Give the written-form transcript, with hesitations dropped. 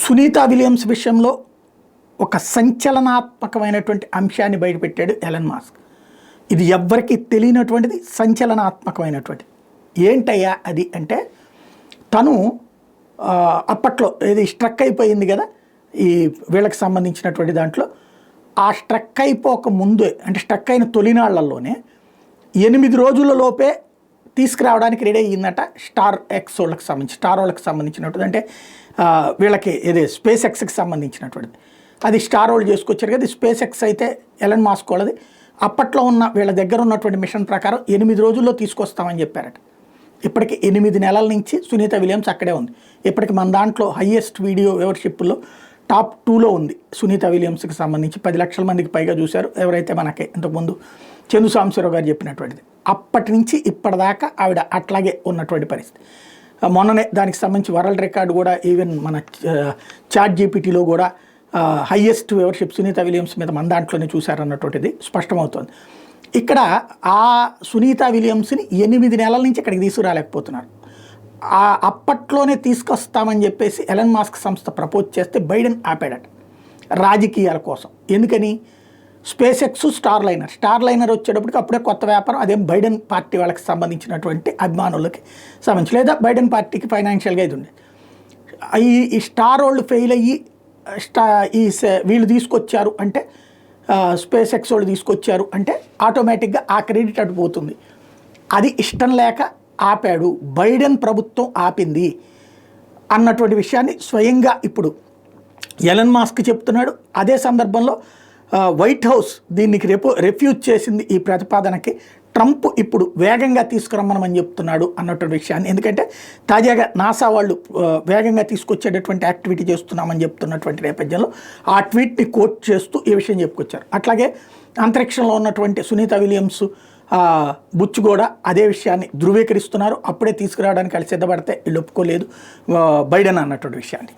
Sunitha Williams విషయంలో ఒక సంచలనాత్మకమైనటువంటి అంశాన్ని బయటపెట్టాడు ఎలన్ మాస్క్. ఇది ఎవ్వరికీ తెలియనటువంటిది, సంచలనాత్మకమైనటువంటిది. ఏంటయ్యా అది అంటే, తను అప్పట్లో ఏది స్ట్రక్ అయిపోయింది కదా ఈ వీళ్ళకి సంబంధించినటువంటి దాంట్లో, ఆ స్ట్రక్ అయిపోక ముందే అంటే స్ట్రక్ అయిన తొలినాళ్లలోనే 8 రోజులలోపే తీసుకురావడానికి రెడీ అయ్యిందట స్టార్ వాళ్ళకి సంబంధించినటువంటి, అంటే వీళ్ళకి ఏదే స్పేస్ ఎక్స్కి సంబంధించినటువంటిది. అది స్టార్ వాళ్ళు చేసుకొచ్చారు కదా. స్పేస్ ఎక్స్ అయితే ఎలన్ మాస్క్ వాళ్ళది. అప్పట్లో ఉన్న వీళ్ళ దగ్గర ఉన్నటువంటి మిషన్ ప్రకారం 8 రోజుల్లో తీసుకొస్తామని చెప్పారట. ఇప్పటికి 8 నెలల నుంచి సునీత విలియమ్స్ అక్కడే ఉంది. ఇప్పటికి మన దాంట్లో హయ్యెస్ట్ వీడియో వ్యూవర్షిప్లో టాప్ 2లో ఉంది. సునీత విలియమ్స్కి సంబంధించి 10 లక్షల మందికి పైగా చూశారు. ఎవరైతే మనకి ఇంతకుముందు చందు సాంబశివరావు గారు చెప్పినటువంటిది. అప్పటి నుంచి ఇప్పటిదాకా ఆవిడ అట్లాగే ఉన్నటువంటి పరిస్థితి. మొన్ననే దానికి సంబంధించి వరల్డ్ రికార్డు కూడా ఈవెన్ మన చాట్ జీపీటీలో కూడా హయ్యెస్ట్ వ్యూవర్షిప్ సునీత విలియమ్స్ మీద మన దాంట్లోనే చూశారన్నటువంటిది స్పష్టమవుతుంది. ఇక్కడ ఆ సునీత విలియమ్స్ని 8 నెలల నుంచి ఇక్కడికి తీసుకురాలేకపోతున్నారు. అప్పట్లోనే తీసుకొస్తామని చెప్పేసి ఎలన్ మాస్క్ సంస్థ ప్రపోజ్ చేస్తే బైడెన్ ఆపాడట రాజకీయాల కోసం. ఎందుకని? స్పేస్ ఎక్స్ స్టార్ లైనర్ వచ్చేటప్పటికి అప్పుడే కొత్త వ్యాపారం. అదేం బైడెన్ పార్టీ వాళ్ళకి సంబంధించినటువంటి అభిమానులకి సంబంధించి, లేదా బైడెన్ పార్టీకి ఫైనాన్షియల్గా ఇది ఉంది. ఈ స్టార్ వాళ్ళు ఫెయిల్ అయ్యి వీళ్ళు తీసుకొచ్చారు అంటే, స్పేస్ ఎక్స్ వాళ్ళు తీసుకొచ్చారు అంటే ఆటోమేటిక్గా ఆ క్రెడిట్ అటు పోతుంది. అది ఇష్టం లేక ఆపాడు, బైడెన్ ప్రభుత్వం ఆపింది అన్నటువంటి విషయాన్ని స్వయంగా ఇప్పుడు ఎలన్ మాస్క్ చెప్తున్నాడు. అదే సందర్భంలో వైట్ హౌస్ దీనికి రెఫ్యూజ్ చేసింది. ఈ ప్రతిపాదనకి ట్రంప్ ఇప్పుడు వేగంగా తీసుకురమ్మనమని చెప్తున్నాడు అన్నటువంటి విషయాన్ని. ఎందుకంటే తాజాగా నాసా వాళ్ళు వేగంగా తీసుకొచ్చేటటువంటి యాక్టివిటీ చేస్తున్నామని చెప్తున్నటువంటి నేపథ్యంలో ఆ ట్వీట్ని కోట్ చేస్తూ ఈ విషయం చెప్పుకొచ్చారు. అట్లాగే అంతరిక్షంలో ఉన్నటువంటి సునీత విలియమ్స్ బుచ్ కూడా అదే విషయాన్ని ధృవీకరిస్తున్నారు. అప్పుడే తీసుకురావడానికి వాళ్ళు సిద్ధపడితే వీళ్ళు ఒప్పుకోలేదు బైడెన్ అన్నటువంటి విషయాన్ని.